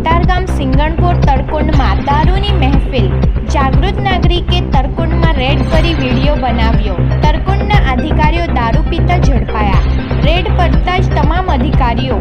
કતારગામ સિંગણપોર તરકુંડમાં દારૂની મહેફિલ। જાગૃત નાગરિકે તરકુંડમાં રેડ કરી વિડીયો બનાવ્યો। તરકુંડના અધિકારીઓ દારૂ પીતા ઝડપાયા। રેડ પડતા જ તમામ અધિકારીઓ